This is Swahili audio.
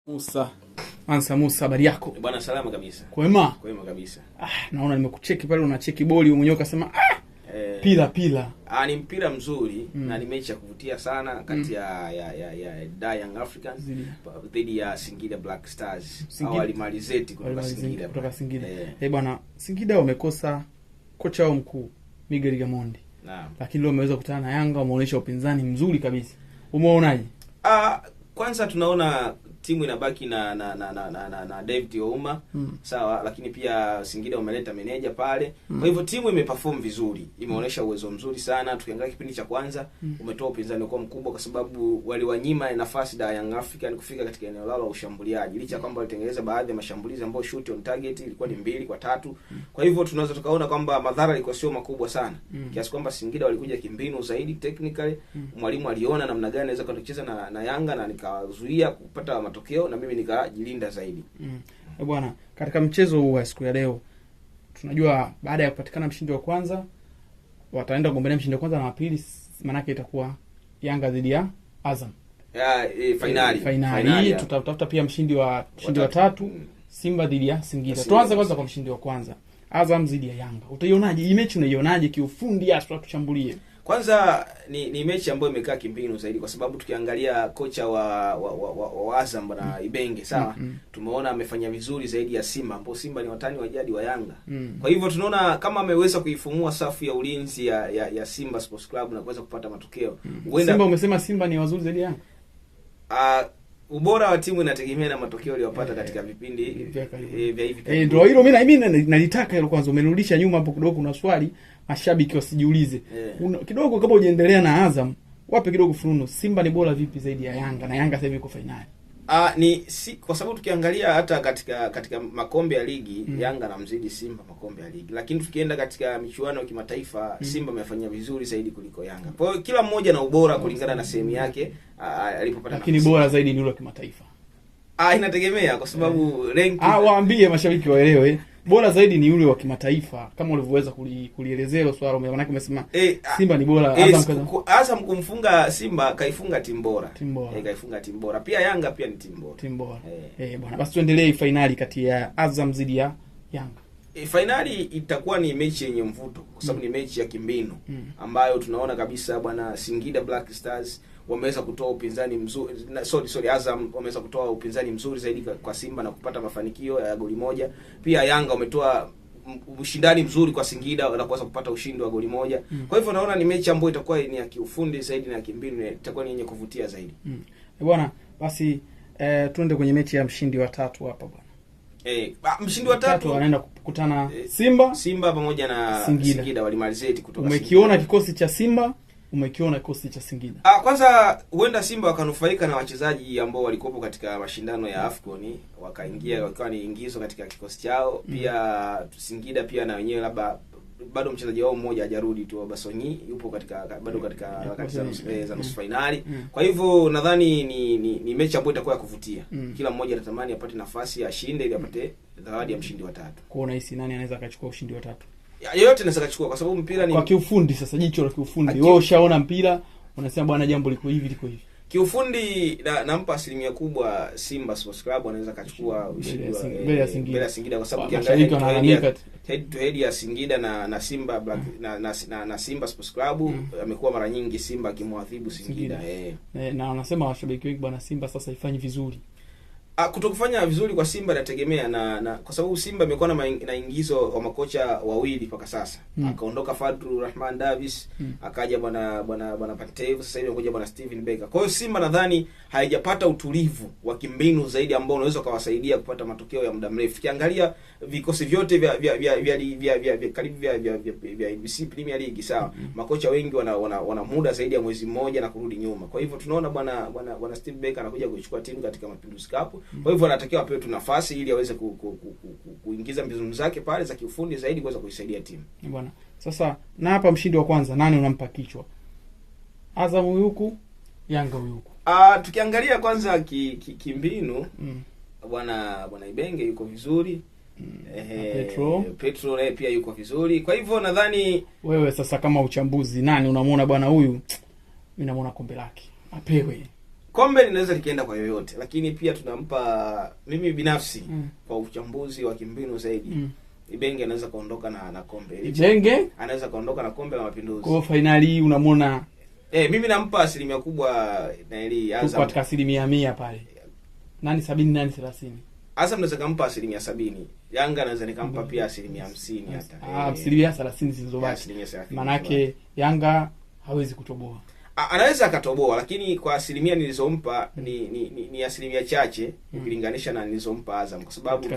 Musa. Musa, habari yako? Bwana salama kabisa. Kwema? Kwema kabisa. Naona nimekucheki pale unacheki boli mwenyewe ukasema pila. Ni mpira mzuri na ni mechi ya kuvutia sana kati ya Young Africans dhidi ya Singida Black Stars. Awali Malizeti kutoka Singida. Bwana, Singida wamekosa kocha wao mkuu Miguel Gamondi. Naam. Lakini leo wameweza kukutana na Yanga, wameonyesha upinzani mzuri kabisa. Umeonaje? Kwanza tunaona timu inabaki na David Ouma, sawa, lakini pia Singida wameleta meneja pale. Kwa hivyo timu imeperform vizuri, imeonyesha uwezo mzuri sana. Tukiangalia kipindi cha kwanza umetoa upinzani kwa mkubwa kwa sababu waliwanyima nafasi da Young African kufika katika eneo lao la ushambuliaji. Licha kwamba walitengeneza baadhi ya mashambulizi ambayo shoot on target ilikuwa ni 2 kwa 3. Kwa hivyo tunaweza tukaona kwamba madhara yalikuwa sio makubwa sana. Kiasi kwamba Singida walikuja kimbinu zaidi technically. Mwalimu aliona namna gani anaweza kucheza na Yanga na nikazuia kupata matokeo na mimi nikajilinda zaidi. Bwana, katika mchezo huu wa siku ya leo tunajua baada ya kupatikana mshindi wa kwanza wataenda kugombania mshindi wa kwanza na wa pili, maana yake itakuwa Yanga dhidi ya Azam. Finali. Tutatafuta pia mshindi wa tatu, Simba dhidi ya Singida. Tuanze kwanza kwa mshindi wa kwanza, Azam dhidi ya Yanga. Utaionaje hii mechi? Unaionaje kiufundi hasa tushambulie? Kwanza ni mechi ambayo imekaa kimbinu zaidi kwa sababu tukiangalia kocha wa Azam na Ibenge, sawa, tumeona amefanya vizuri zaidi ya Simba, ambapo Simba ni watani wa jadi wa Yanga. Kwa hivyo tunaona kama ameweza kuifumua safu ya ulinzi ya Simba Sports Club na kuweza kupata matokeo. Simba, umesema Simba ni wazuri zaidi ya Yanga? Ubora wa timu inategemea na matokeo aliyopata katika vipindi vya hivi. Ndio hilo mimi nalitaka hilo kwanza. Umenirudisha nyuma hapo kidogo, kuna swali mashabiki wasijiulize. Kidogo kabla hujaendelea na Azam, wape kidogo fununo. Simba ni bora vipi zaidi ya Yanga na Yanga sasa hivi iko finali? Kwa sababu tukiangalia hata katika makombe ya ligi Yanga anamzidi Simba makombe ya ligi. Lakini tukienda katika michuano ya kimataifa Simba amefanya vizuri zaidi kuliko Yanga. Kwa hiyo kila mmoja na ubora kulingana na sehemu yake alipopata. Lakini bora zaidi ni ule wa kimataifa. Inategemea kwa sababu rank. Waambie mashabiki waelewe. Bora zaidi ni yule wa kimataifa kama ulivyoweza kulielezea hilo swala. Maana umesema Simba ni bora, Azam kumfunga Simba kaifunga timu bora. Kaifunga timu bora. Pia Yanga pia ni timu bora. Bwana, basi tuendelee finali kati ya Azam dhidi ya Yanga. Finali itakuwa ni mechi yenye mvuto kwa sababu ni mechi ya kimbinu ambayo tunaona kabisa bwana Singida Black Stars wameweza kutoa upinzani mzuri. Azam wameweza kutoa upinzani mzuri zaidi kwa Simba na kupata mafanikio ya goli moja. Pia Yanga wametoa ushindani mzuri kwa Singida na kuweza kupata ushindi wa goli moja. Kwa hivyo naona ni mechi ambayo itakuwa ni ya kiufundi zaidi na kimbinu, itakuwa ni yenye kuvutia zaidi. Bwana, basi tuende kwenye mechi ya mshindi wa tatu hapa bwana. Mshindi wa tatu anaenda kukutana Simba pamoja na Singida walimalizeti kutoka. Umekiona kikosi cha Simba, umekiona kikosi cha Singida. Kwanza huenda Simba wakanufaika na wachezaji ambao walikuwa katika mashindano ya AFCON, wakaingia wakawa ni ingizo katika kikosi chao. Pia Singida pia na wenyewe labda bado mchezaji wao mmoja hajarudi tu, Basonyi yupo bado katika wakati za nusu finali. Kwa hivyo nadhani ni mechi ambayo itakuwa ya kuvutia. Kila mmoja anatamani apate nafasi ashinde ili apate zawadi ya mshindi wa tatu. Kwa unahisi nani anaweza akachukua ushindi wa tatu? Yoyote anaweza kuchukua kwa sababu mpira ni kwa kiufundi. Sasa jicho la kiufundi, wewe ushaona mpira unasema bwana jambo liko hivi. Kiufundi nampa asilimia kubwa Simba Sports Club anaweza kachukua ushindi mbele ya Singida kwa sababu kiangalia head to head ya Singida na Simba Black na Simba Sports Club amekuwa mara nyingi Simba akimwadhibu Singida. Na wanasema washabiki wengi bwana Simba sasa ifanyi vizuri. Kutokufanya vizuri kwa Simba inategemea na kwa sababu Simba imekuwa na ingizo wa makocha wawili mpaka sasa. Akaondoka Fadlu Rahman Davis, akaja bwana Pantev, sasa hivi anakuja bwana Steven Becker. Kwa hiyo Simba nadhani haijapata utulivu wa kimbinu zaidi ambao unaweza kuwasaidia kupata matokeo ya muda mrefu. Kiangalia vikosi vyote vya NBC Premier League, sawa, makocha wengi wana muda zaidi ya mwezi mmoja na kurudi nyuma. Kwa hivyo tunaona bwana Steven Becker anakuja kuchukua timu katika Mapinduzi Cup. Kwa hivyo anatakiwa apewe tu nafasi ili aweze kuingiza mbinu zake pale za kiufundi zaidi kuweza kuisaidia timu. Bwana, sasa na hapa mshindi wa kwanza nani unampa kichwa? Azam huku, Yanga huku. Tukiangalia kwanza kimbinu bwana Ibenge yuko vizuri. Petro pia yuko vizuri. Kwa hivyo nadhani wewe sasa kama uchambuzi nani unamuona bwana huyu? Mimi namuona kombe lake apewe. kombe linaweza likaenda kwa yoyote, lakini pia tunampa, mimi binafsi kwa uchambuzi wa kimbinu zaidi, Ibenge anaweza kaondoka na kombe. Ibenge anaweza kaondoka na kombe la Mapinduzi. Kwa finali hii unamwona mimi nampa asilimia kubwa na ile Azam. Katika asilimia 100 pale. Nani 70 nani 30? Azam naweza kumpa asilimia 70. Yanga naweza nikampa pia asilimia 50 hata. Asilimia 30 zilizobaki. Manake Yanga hawezi kutoboa. Anaweza akatoboa, lakini kwa asilimia nilizompa ni asilimia chache ukilinganisha na nilizompa Azam, kwa sababu